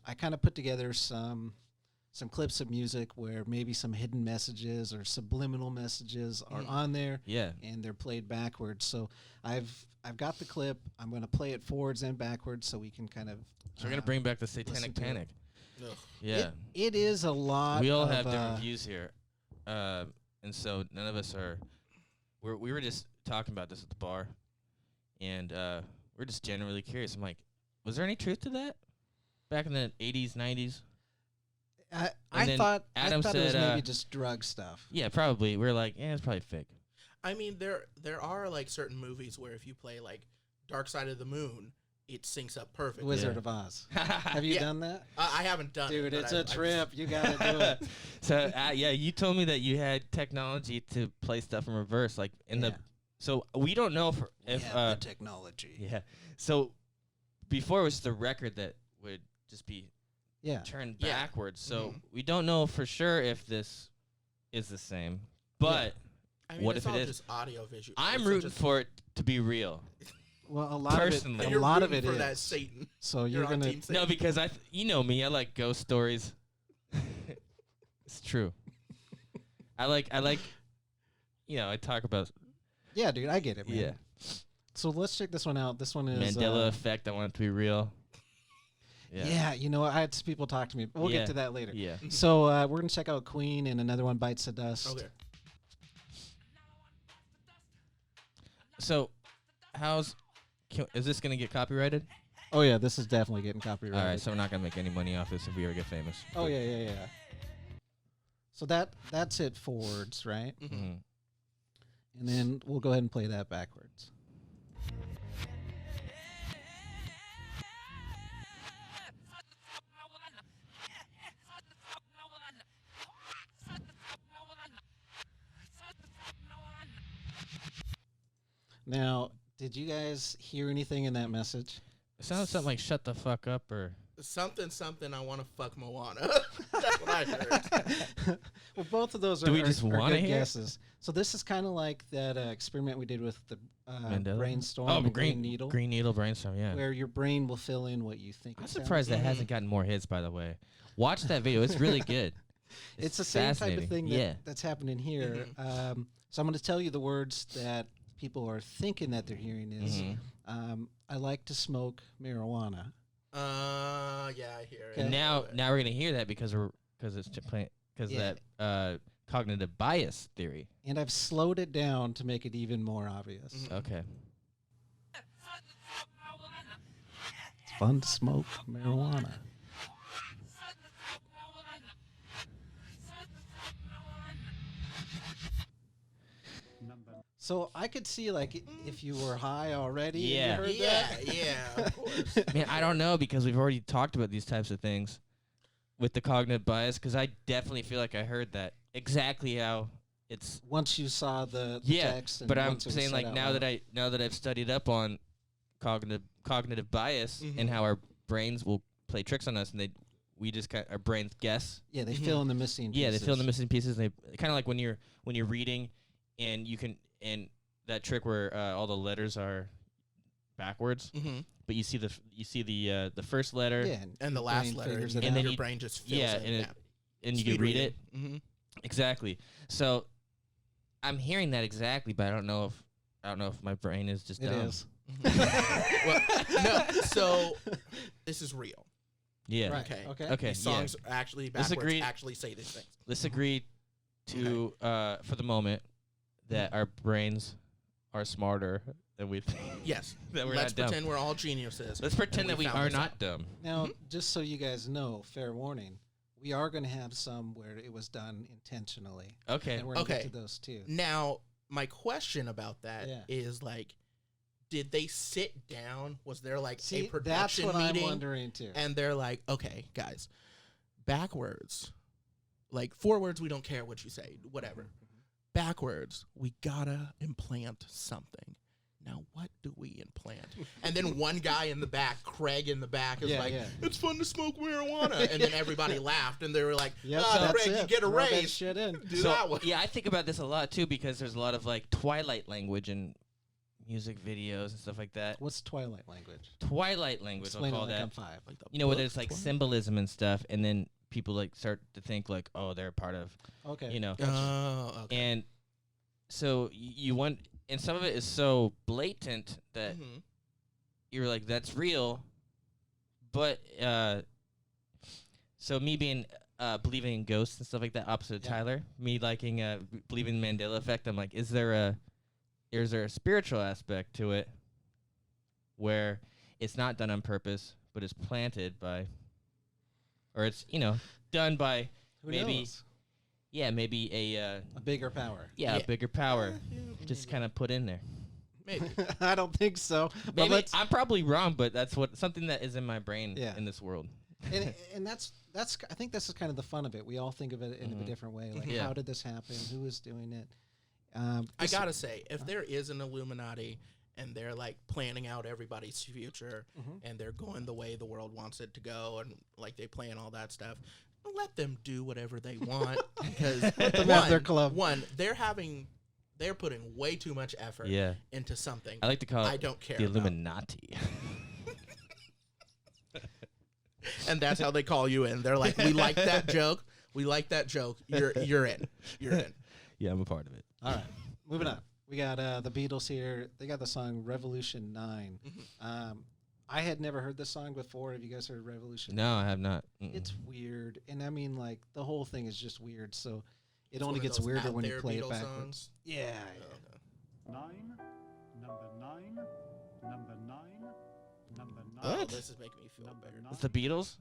I kind of put together some clips of music where maybe some hidden messages or subliminal messages are on there. Yeah. And they're played backwards. So I've got the clip. I'm going to play it forwards and backwards so we can kind of. So we're gonna bring back the Satanic Panic. Ugh. Yeah. It is a lot. We all have different views here, and so none of us are. We were just talking about this at the bar, and we're just generally curious. I'm like, was there any truth to that back in the 80s, 90s? I thought Adam it was said, maybe just drug stuff. Yeah, probably. We're like, yeah, it's probably fake. I mean, there are like certain movies where if you play like Dark Side of the Moon, it syncs up perfectly. Wizard of Oz. Have you done that? I haven't done Dude, it. it's a trip. You got to do it. So, yeah, you told me that you had technology to play stuff in reverse, like in the. So we don't know if the technology. Yeah. So before it was the record that would just be turned backwards. So we don't know for sure if this is the same. But I mean, what it's if it all is? just audio visual. I'm rooting for it to be real. Well, a lot Personally. of it. You're A lot of rooting it for is. that Satan. So You're you're on gonna. Team Satan. No, because you know me. I like ghost stories. It's true. I like. You know, I talk about. Yeah, dude, I get it, man. Yeah. So let's check this one out. This one is Mandela effect. I want it to be real. Yeah, you know, I had some people talk to me. We'll get to that later. Yeah. So we're gonna check out Queen and another one, Bites the Dust. Okay. So, is this gonna get copyrighted? Oh yeah, this is definitely getting copyrighted. All right, so we're not gonna make any money off this if we ever get famous. Oh yeah. So that's it forwards, right? Mm-hmm. And then we'll go ahead and play that backwards. Now, did you guys hear anything in that message? It sounds something like "shut the fuck up" or Something. I want to fuck Moana. That's what I heard. Well, both of those Do are, we just are wanna good hear? guesses. So this is kind of like that experiment we did with the Mandela? brainstorm, Oh, the green needle, Green needle brainstorm. Yeah. where your brain will fill in what you think. I'm it sounds surprised that like. hasn't gotten more hits. By the way, watch that video. It's really good. It's the same type of thing Yeah. that's happening here. So I'm going to tell you the words that people are thinking that they're hearing is, I like to smoke marijuana. Yeah, I hear it. And now we're gonna hear that because that cognitive bias theory. And I've slowed it down to make it even more obvious. Okay. It's fun to smoke marijuana. So I could see, like, if you were high already. Yeah. And you heard that. Yeah, of course. Man, I don't know because we've already talked about these types of things with the cognitive bias. Because I definitely feel like I heard that exactly how it's. Once you saw the text. And but I'm once it was saying said like out now loud. that I've studied up on cognitive biase and how our brains will play tricks on us and we just our brains guess. Yeah, they fill in the missing pieces. Yeah, they fill in the missing pieces. They kind of like when you're reading, and you can that trick where all the letters are backwards, but you see the first letter, and the last letter, and then your brain just fills it. And you can read it. Exactly. So I'm hearing that exactly, but I don't know if my brain is just dumb. It is. Well, no. So this is real. Yeah. Right. Okay. Okay. These songs actually backwards actually say these things. Let's agree to for the moment that our brains are smarter than we think. Yes. That we're Let's not dumb. pretend we're all geniuses. Let's pretend that we found are this not out. dumb. Now, just so you guys know, fair warning, we are going to have some where it was done intentionally. Okay. And we're going to get to those too. Now, my question about that is like, did they sit down? Was there like a production that's what meeting? I'm wondering too. And they're like, okay, guys, backwards, like forwards, we don't care what you say, whatever. Backwards, we gotta implant something. Now, what do we implant? And then one guy in the back, Craig in the back, is it's fun to smoke marijuana. And then everybody laughed, and they were like, Craig, you get a Rub that raise. shit in. Do that one. Yeah, I think about this a lot, too, because there's a lot of, like, Twilight language in music videos and stuff like that. What's Twilight language? Twilight language, Explain I'll it call like that. I'm 5. Like the You know, where book there's like Twilight? symbolism and stuff, and then people like start to think like, oh, they're part of, Okay. you know. Oh, okay. And so you want, and some of it is so blatant that Mhm. you're like, that's real. But so me being believing in ghosts and stuff like that, opposite of Yeah. Tyler, me liking believing in Mandela effect, I'm like, is there a spiritual aspect to it where it's not done on purpose, but it's planted by, or it's, you know, done by Who maybe knows? maybe a bigger power. a bigger power Yeah, just maybe. kind of put in there. Maybe. I don't think so. But Maybe let's- I'm probably wrong, but that's something that is in my brain Yeah. in this world. and that's I think this is kind of the fun of it. We all think of it in a Mhm. different way. Like, Yeah. how did this happen? Who is doing it? I this- gotta say, if there is an Illuminati and they're like planning out everybody's future Mhm. and they're going the way the world wants it to go and like they plan all that stuff, let them do whatever they want because Let them have their club. they're putting way too much effort Yeah, into something. I like to call I it don't care the about. Illuminati. And that's how they call you in. They're like, we like that joke. We like that joke. You're in. You're in. Yeah, I'm a part of it. All right, moving on. We got the Beatles here. They got the song Revolution 9. I had never heard this song before. Have you guys heard Revolution? No, I have not. It's weird. And I mean, like, the whole thing is just weird. So it It's only one of gets those weirder out when you there play it Beatles backwards. songs. Yeah. Nine, number 9, number 9, number 9. Oh, What? this is making me feel Number better. 9. It's the Beatles.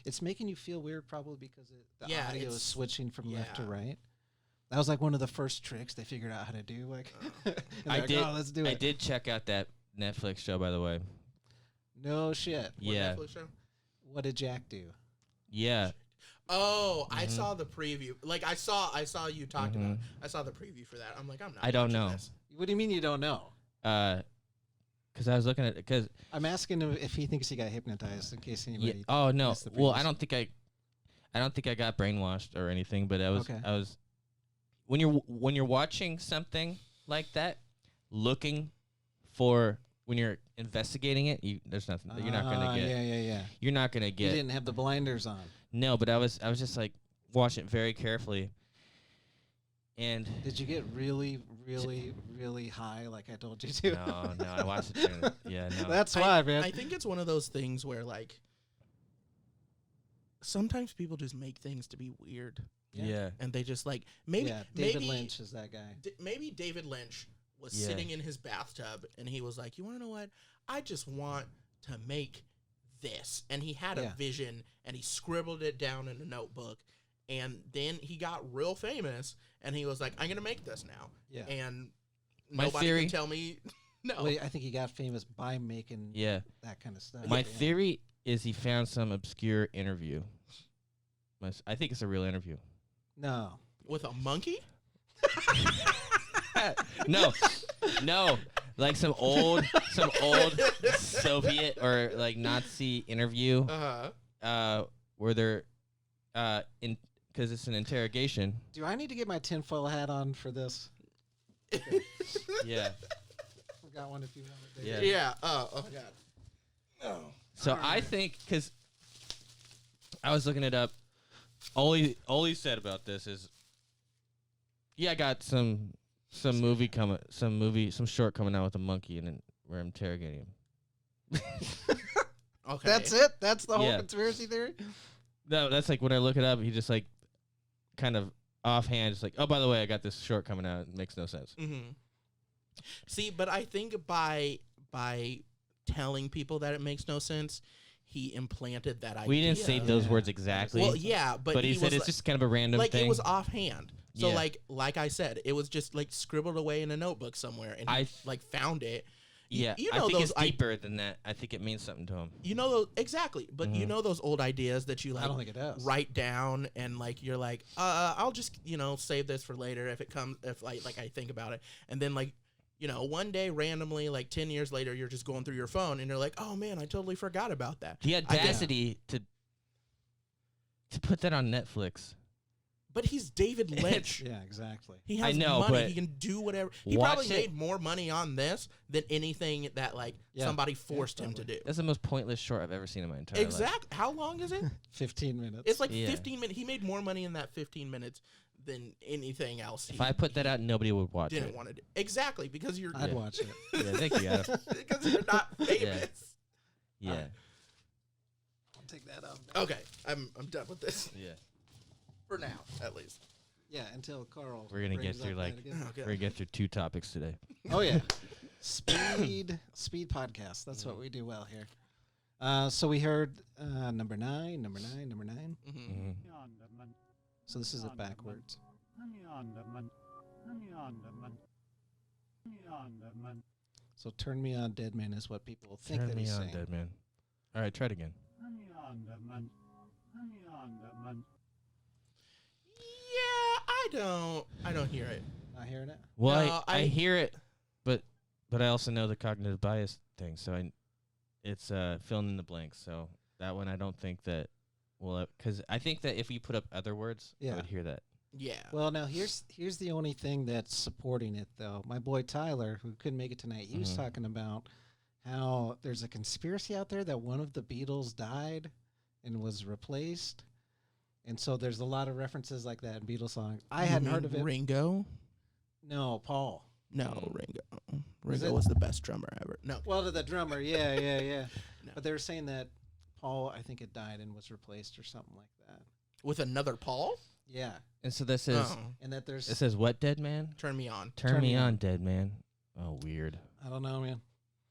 It's making you feel weird probably because the Yeah, audio is it's- switching from left to yeah. right. That was like one of the first tricks they figured out how to do. Like, and they're I like, did. "Oh, let's do it. I did check out that Netflix show, by the way. No shit. What Yeah, Netflix show? What did Jack do? yeah. Oh, I Mhm. saw the preview. Like I saw you talked about. Mhm. I saw the preview for that. I'm like, I'm not. I don't watching know. This. What do you mean you don't know? Because I was looking at because I'm asking him if he thinks he got hypnotized in case anybody. oh no, missed the well previous- I don't think I got brainwashed or anything, but I Okay. was when you're watching something like that, looking for when you're investigating it, there's nothing you're not gonna get. Yeah. You're not gonna You get didn't have the blinders on. no, but I was just like watching it very carefully, and Did you get really, really, really high like I told you to? no, I watched it. During no. That's why, man. I think it's one of those things where like sometimes people just make things to be weird, yeah. and they just like maybe yeah, David maybe, Lynch is that guy. Maybe David Lynch was Yeah. sitting in his bathtub and he was like, "You want to know what? I just want to make this." And he had Yeah. a vision and he scribbled it down in a notebook. And then he got real famous and he was like, "I'm going to make this now." Yeah. And My nobody theory- can tell me no. Well, I think he got famous by making Yeah. that kind of stuff. My Yeah. theory is he found some obscure interview. I think it's a real interview. No. With a monkey? No, like some old Soviet or like Nazi interview, where they're because it's an interrogation. Do I need to get my tinfoil hat on for this? Yeah. Forgot one if you want it. Yeah. Yeah. Oh God. Oh. So I think because I was looking it up, all he said about this is, yeah, I got some short coming out with a monkey and then we're interrogating him. Okay. That's it? That's the whole Yeah. conspiracy theory? No, that's like when I look it up, he just like kind of offhand, just like, oh, by the way, I got this short coming out. It makes no sense. Mm-hmm. See, but I think by telling people that it makes no sense, he implanted that idea. We didn't say those Yeah. words exactly. Well, yeah, but he said was it's just kind of a random like thing. it was offhand. So Yeah. like I said, it was just like scribbled away in a notebook somewhere, and I he like found it. yeah, you I know think those it's deeper than that. I think it means something to him. You know those exactly, but you Mhm. know those old ideas that you I like don't think it does. write down and like you're like, I'll just save this for later if it comes if like I think about it, and then like. One day randomly, like 10 years later, you're just going through your phone and you're like, "Oh man, I totally forgot about that." The I guess- audacity to put that on Netflix. But he's David Lynch. Yeah, exactly. He has know, money. but He can do whatever. He watch probably it. made more money on this than anything that somebody forced him to do. That's the most pointless short I've ever seen in my entire life. Exactly. How long is it? 15 minutes. It's like Yeah. 15 minutes. He made more money in that 15 minutes than anything else. If I put that out, nobody would watch didn't it. want to do. Exactly, because you're I'd watch it. Yeah, thank you, Adam. because you're not famous. Yeah. I'll take that out. Okay, I'm done with this Yeah. for now, at least. Yeah, until Carl. We're gonna get brings through up like that again. Okay. we're gonna get through 2 topics today. Oh yeah, speed podcast. That's what we do well here. So we heard number 9. Mm-hmm. Mhm. So this is it backwards. So turn me on, dead man, is what people think Turn that me he's on, saying. dead man. All right, try it again. Yeah, I don't hear it. Not hearing it. Well, No, I I- hear it, but I also know the cognitive bias thing, so it's filling in the blanks. So that one I don't think that will, because I think that if you put up other words, I Yeah. would hear that. Yeah. Well, now here's the only thing that's supporting it, though. My boy Tyler, who couldn't make it tonight, he was Mhm. talking about how there's a conspiracy out there that one of the Beatles died and was replaced, and so there's a lot of references like that in Beatles songs. I hadn't heard of it. Ringo? No, Paul. No, Mm. Ringo. Was Ringo it- was the best drummer ever. No. Well, to the drummer, yeah. No. But they were saying that Paul, I think, had died and was replaced or something like that. With another Paul? Yeah, And so this says Oh. and that there's it says what, dead man? Turn me on. Turn me on, dead man. Oh, weird. I don't know, man.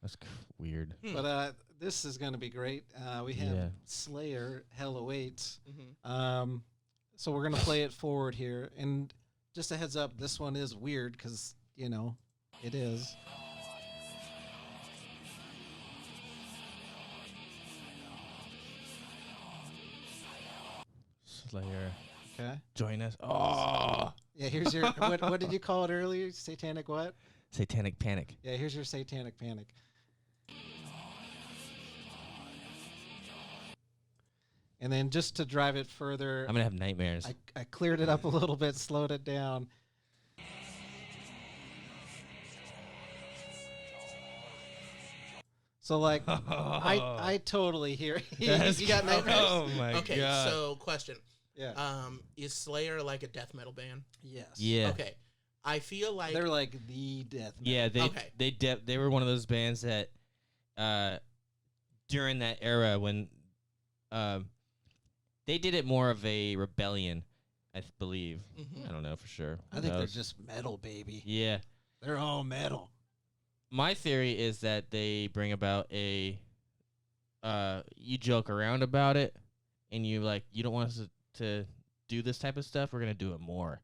That's weird. Hmm. But this is going to be great. We have Yeah. Slayer, Hell Awaits. Mm-hmm. So we're going to play it forward here. And just a heads up, this one is weird because, it is. Slayer, Okay. join us. Oh, Yeah, here's your, what did you call it earlier? Satanic what? satanic panic. Yeah, here's your Satanic Panic. And then just to drive it further, I'm gonna have nightmares. I cleared it up a little bit, slowed it down. So like, I totally hear you got nightmares. Oh my Okay, god. so question. Yeah. Is Slayer like a death metal band? Yes. Yeah. Okay. I feel like They're like the death metal. Yeah, Okay. they were one of those bands that during that era when they did it more of a rebellion, I believe. Mhm. I don't know for sure. I Who think they're knows? just metal, baby. Yeah. They're all metal. My theory is that they bring about a you joke around about it and you don't want us to do this type of stuff, we're going to do it more.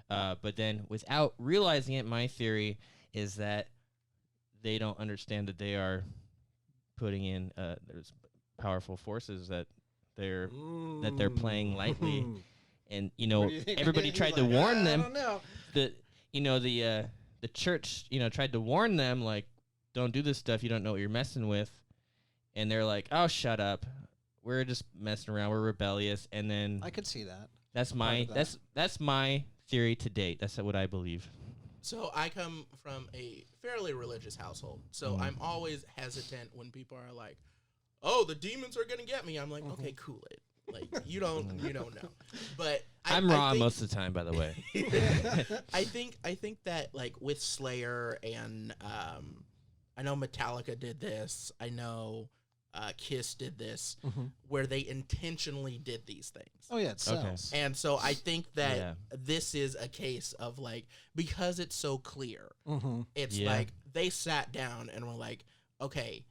But then without realizing it, my theory is that they don't understand that they are putting in there's powerful forces that they're playing lightly. Mm. And What do you think? everybody He's tried to like, warn I them. don't know. The church tried to warn them, like, don't do this stuff, you don't know what you're messing with. And they're like, oh, shut up, we're just messing around, we're rebellious. And then I could see that. that's part my of that. that's my theory to date. That's what I believe. So I come from a fairly religious household, so Mm. I'm always hesitant when people are like, "Oh, the demons are gonna get me." I'm like, "Okay, cool it. Like you don't know." But I'm I wrong think- most of the time, by the way. I think that like with Slayer and I know Metallica did this. I know Kiss did this, Mhm. where they intentionally did these things. Oh yeah, it Okay. sells. And so I think that Yeah. this is a case of like, because it's so clear, Mm-hmm. it's Yeah. like they sat down and were like, okay.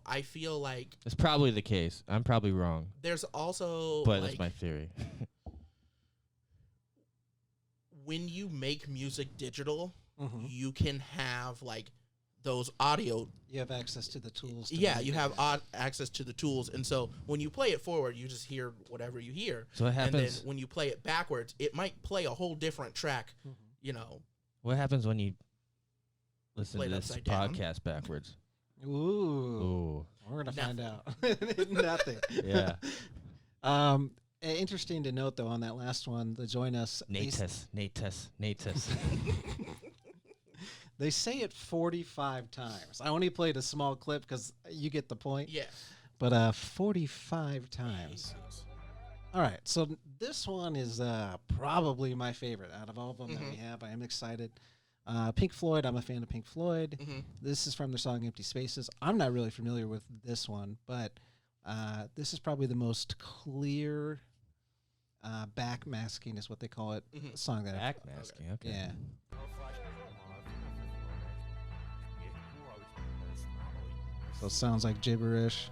I feel like It's probably the case. I'm probably wrong, there's also but like that's my theory. when you make music digital, Mm-hmm. you can have like those audio. You have access to the tools. To Yeah, make you it. have access to the tools, and so when you play it forward, you just hear whatever you hear. So what And then happens? when you play it backwards, it might play a whole different track. Mhm. You know, What happens when you listen Play to it this upside down. podcast backwards? Ooh. Ooh, We're gonna find Nothing. out. Nothing. yeah. Interesting to note, though, on that last one, the Join Us. Natus. They say it 45 times. I only played a small clip because you get the point. Yeah. But 45 times. All right, so this one is probably my favorite out of all of them that we have. I am excited. Pink Floyd, I'm a fan of Pink Floyd. This is from their song Empty Spaces. I'm not really familiar with this one, but this is probably the most clear backmasking is what they call it. Song that Backmasking, okay. Yeah. So it sounds like gibberish.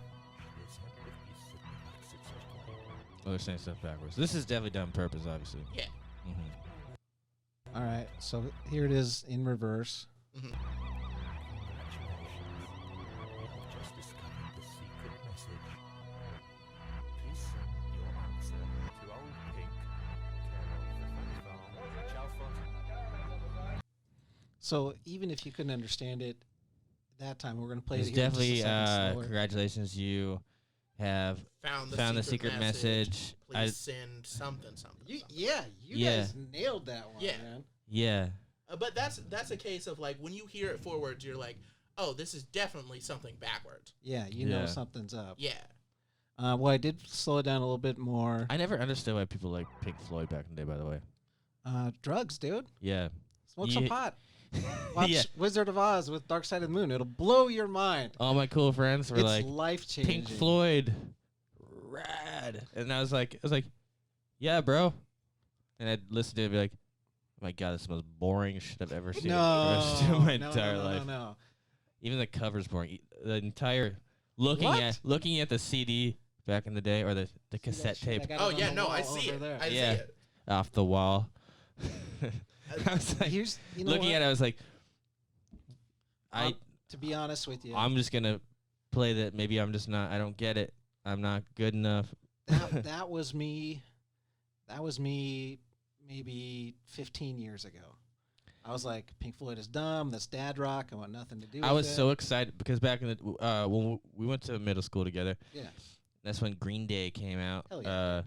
Oh, they're saying stuff backwards. This is definitely done on purpose, obviously. Yeah. All right, so here it is in reverse. So even if you couldn't understand it that time, we're going to play It's it here definitely, just a second slower. congratulations, you have Found the secret message. Please I- send something. You Yeah. guys nailed that one, Yeah. man. Yeah. But that's a case of like when you hear it forwards, you're like, oh, this is definitely something backwards. Yeah, you know Yeah. something's up. Yeah. Well, I did slow it down a little bit more. I never understood why people like Pink Floyd back in the day, by the way. Drugs, dude. Yeah. Smoke some Yeah. pot. Watch Yeah. Wizard of Oz with Dark Side of the Moon. It'll blow your mind. All my cool friends were It's like, life-changing. Pink Floyd, rad. And I was like, yeah, bro. And I'd listen to it and be like, oh my God, this is the most boring shit I've ever seen No, the rest of my no, entire no, life. No. Even the cover's boring. The entire looking What? at the CD back in the day or the cassette shit, tape I got Oh it on yeah, the no, wall I see over it. there. I see Yeah. it. off the wall. I was like, Here's, you know looking what? at it, I was like, To be honest with you, I'm just gonna play that. Maybe I'm just not. I don't get it. I'm not good enough. that was me. That was me maybe 15 years ago. I was like, Pink Floyd is dumb. That's dad rock. I want nothing to do with it. I was so excited because back in the when we went to middle school together. Yeah. That's when Green Day came out. Hell yeah,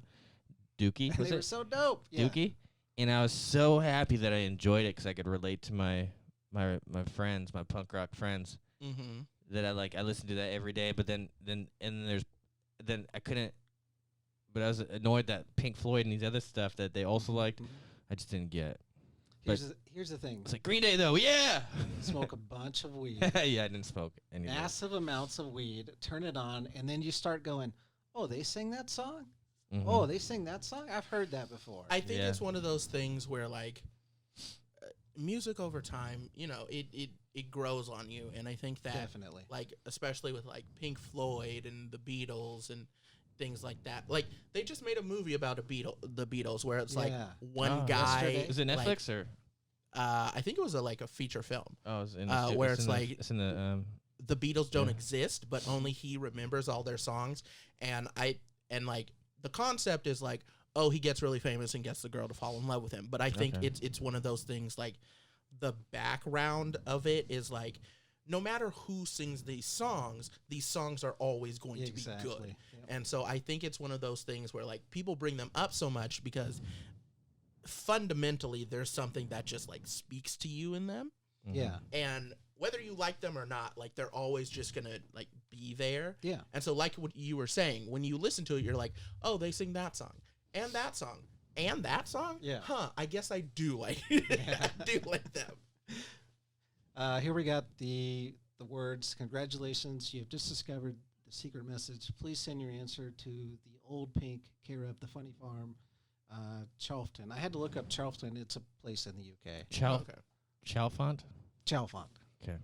Dookie was they were it? so dope. Yeah. Dookie, and I was so happy that I enjoyed it because I could relate to my friends, my punk rock friends. Mm-hmm. That I listened to that every day. But then I couldn't. But I was annoyed that Pink Floyd and these other stuff that they also liked, I just didn't get. Here's the thing. It's like Green Day though, yeah. Smoke a bunch of weed, Yeah, I didn't smoke any. massive amounts of weed. Turn it on, and then you start going, "Oh, they sing that song. Mm-hmm. Oh, they sing that song. I've heard that before." I think Yeah. it's one of those things where like music over time, it grows on you, and I think that Definitely. like especially with like Pink Floyd and the Beatles and things like that. Like they just made a movie about the Beatles where it's like Yeah. one Oh. guy. Yesterday. Is it like, Netflix or? I think it was like a feature film. Oh, it's in where it's in the- like- it's in the The Beatles don't Yeah. exist, but only he remembers all their songs. And like the concept is like, oh, he gets really famous and gets the girl to fall in love with him. But I think Okay. it's one of those things like the background of it is like no matter who sings these songs are always going to be good. Exactly. Yep. And so I think it's one of those things where like people bring them up so much because fundamentally there's something that just like speaks to you in them. Yeah. And whether you like them or not, like they're always just gonna like be there. Yeah. And so like what you were saying, when you listen to it, you're like, oh, they sing that song and that song and that song. Yeah. Huh. I guess I do like I do like them. Here we got the words. Congratulations, you have just discovered the secret message. Please send your answer to the Old Pink, care of the Funny Farm, Chalfont. I had to look up Chalfont. It's a place in the UK. Chalfont. Chalfont. Okay.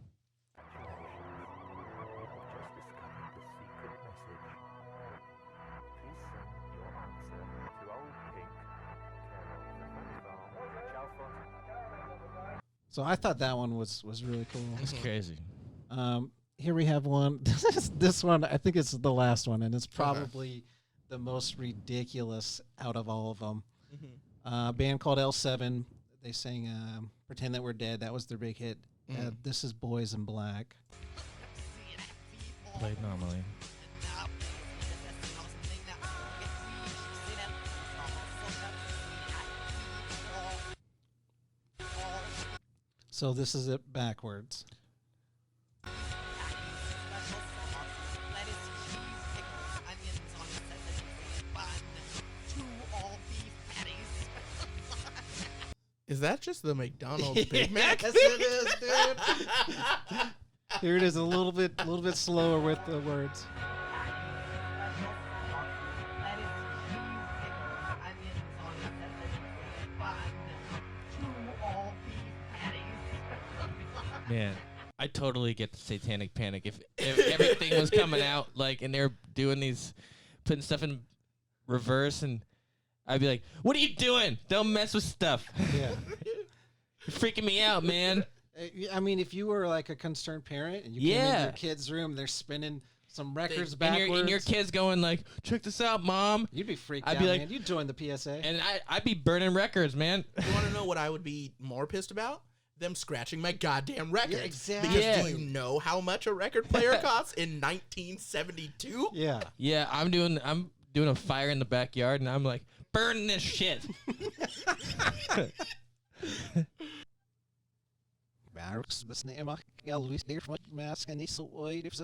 So I thought that one was really cool. That's crazy. Here we have one. This one, I think it's the last one, and it's probably the most ridiculous out of all of them. A band called L7. They sang "Pretend That We're Dead." That was their big hit. This is "Boys in Black." Played normally. So this is it backwards. Is that just the McDonald's Big Mac? Yes, it is, dude. Here it is, a little bit slower with the words. Man, I totally get the Satanic Panic. If everything was coming out like, and they're doing these, putting stuff in reverse, and I'd be like, "What are you doing? Don't mess with stuff. Yeah. You're freaking me out, man." I mean, if you were like a concerned parent and you came into your kid's room, they're spinning some records backwards. And your kid's going like, "Check this out, Mom." You'd be freaked I'd out, be like, man. You'd join the PSA. And I'd be burning records, man. You want to know what I would be more pissed about? Them scratching my goddamn records. Yeah, exactly. Because Yeah. do you know how much a record player costs in 1972? Yeah. Yeah, I'm doing a fire in the backyard, and I'm like, burn this shit. Barracks, besnema, Luis, Deer, Mask, and Diesel, Oid, if it's